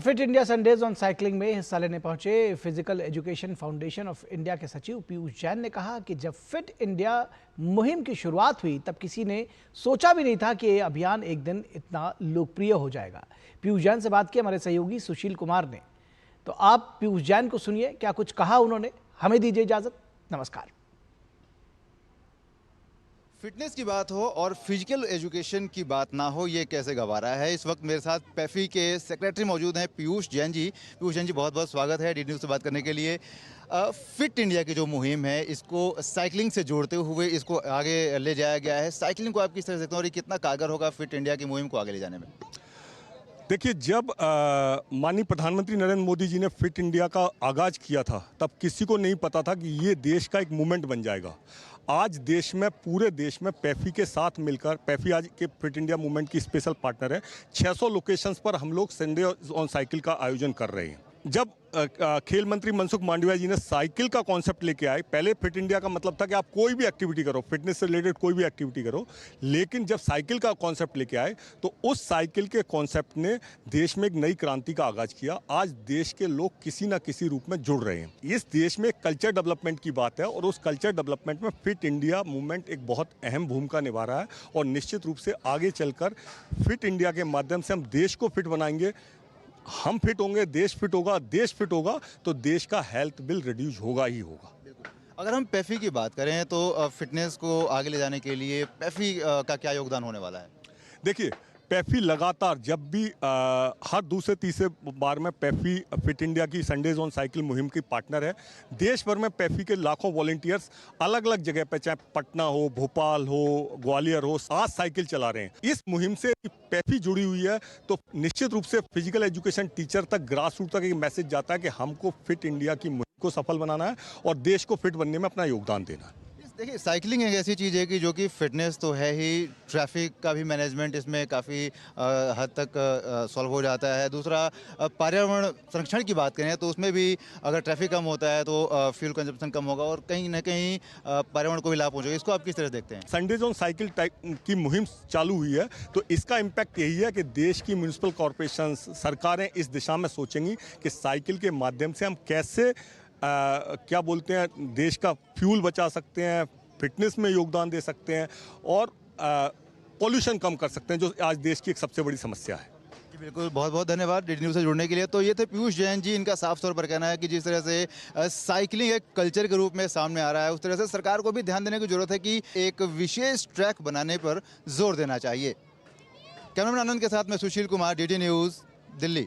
Fit India Sundays on cycling में हिस्सा लेने पहुंचे physical education foundation of India के सचिव पीयूष जैन ने कहा कि जब फिट इंडिया मुहिम की शुरुआत हुई तब किसी ने सोचा भी नहीं था कि ये अभियान एक दिन इतना लोकप्रिय हो जाएगा। पीयूष जैन से बात की हमारे सहयोगी सुशील कुमार ने। तो आप पीयूष जैन को सुनिए, क्या कुछ कहा उन्होंने। हमें दीजिए इजाजत। नमस्कार। फिटनेस की बात हो और फिजिकल एजुकेशन की बात ना हो, ये कैसे गवारा है। इस वक्त मेरे साथ पैफी के सेक्रेटरी मौजूद हैं पीयूष जैन जी। पीयूष जैन जी, बहुत बहुत स्वागत है डीडी न्यूज़ से बात करने के लिए। फिट इंडिया की जो मुहिम है, इसको साइकिलिंग से जोड़ते हुए इसको आगे ले जाया गया है। साइकिलिंग को आप किस तरह से देखते हैं और ये कितना कारगर होगा फिट इंडिया की मुहिम को आगे ले जाने में? देखिए, जब माननीय प्रधानमंत्री नरेंद्र मोदी जी ने फिट इंडिया का आगाज किया था तब किसी को नहीं पता था कि ये देश का एक मूवमेंट बन जाएगा। आज देश में, पूरे देश में पैफी के साथ मिलकर, पैफी आज के फिट इंडिया मूवमेंट की स्पेशल पार्टनर है। 600 लोकेशंस पर हम लोग संडे ऑन साइकिल का आयोजन कर रहे हैं। जब खेल मंत्री मनसुख मांडविया जी ने साइकिल का कॉन्सेप्ट लेके आए, पहले फिट इंडिया का मतलब था कि आप कोई भी एक्टिविटी करो, फिटनेस से रिलेटेड कोई भी एक्टिविटी करो, लेकिन जब साइकिल का कॉन्सेप्ट लेके आए तो उस साइकिल के कॉन्सेप्ट ने देश में एक नई क्रांति का आगाज किया। आज देश के लोग किसी ना किसी रूप में जुड़ रहे हैं। इस देश में कल्चर डेवलपमेंट की बात है और उस कल्चर डेवलपमेंट में फिट इंडिया मूवमेंट एक बहुत अहम भूमिका निभा रहा है और निश्चित रूप से आगे चलकर फिट इंडिया के माध्यम से हम देश को फिट बनाएंगे। हम फिट होंगे, देश फिट होगा, देश फिट होगा तो देश का हेल्थ बिल रिड्यूस होगा ही होगा। अगर हम पैफी की बात करें तो फिटनेस को आगे ले जाने के लिए पैफी का क्या योगदान होने वाला है? देखिए, पैफी लगातार जब भी हर दूसरे तीसरे बार में पैफी फिट इंडिया की संडेज ऑन साइकिल मुहिम की पार्टनर है। देश भर में पैफी के लाखों वॉलंटियर्स अलग अलग जगह पे, चाहे पटना हो, भोपाल हो, ग्वालियर हो, आज साइकिल चला रहे हैं। इस मुहिम से पैफी जुड़ी हुई है तो निश्चित रूप से फिजिकल एजुकेशन टीचर तक, ग्रास रूट तक एक मैसेज जाता है कि हमको फिट इंडिया की मुहिम को सफल बनाना है और देश को फिट बनने में अपना योगदान देना है। देखिए, साइकिलिंग एक ऐसी चीज़ है कि जो कि फिटनेस तो है ही, ट्रैफिक का भी मैनेजमेंट इसमें काफ़ी हद तक सॉल्व हो जाता है। दूसरा, पर्यावरण संरक्षण की बात करें तो उसमें भी अगर ट्रैफिक कम होता है तो फ्यूल कंजप्शन कम होगा और कहीं ना कहीं पर्यावरण को भी लाभ पहुंचेगा। इसको आप किस तरह देखते हैं? संडेज ऑन साइकिल की मुहिम चालू हुई है तो इसका इम्पैक्ट यही है कि देश की म्यूनिसिपल कॉरपोरेशन, सरकारें इस दिशा में सोचेंगी कि साइकिल के माध्यम से हम कैसे क्या बोलते हैं, देश का फ्यूल बचा सकते हैं, फिटनेस में योगदान दे सकते हैं और पॉल्यूशन कम कर सकते हैं, जो आज देश की एक सबसे बड़ी समस्या है। जी बिल्कुल, बहुत बहुत धन्यवाद डीडी न्यूज़ से जुड़ने के लिए। तो ये थे पीयूष जैन जी। इनका साफ तौर पर कहना है कि जिस तरह से साइकिलिंग एक कल्चर के रूप में सामने आ रहा है, उस तरह से सरकार को भी ध्यान देने की जरूरत है कि एक विशेष ट्रैक बनाने पर जोर देना चाहिए। कैमरामैन आनंद के साथ मैं सुशील कुमार, डीडी न्यूज़, दिल्ली।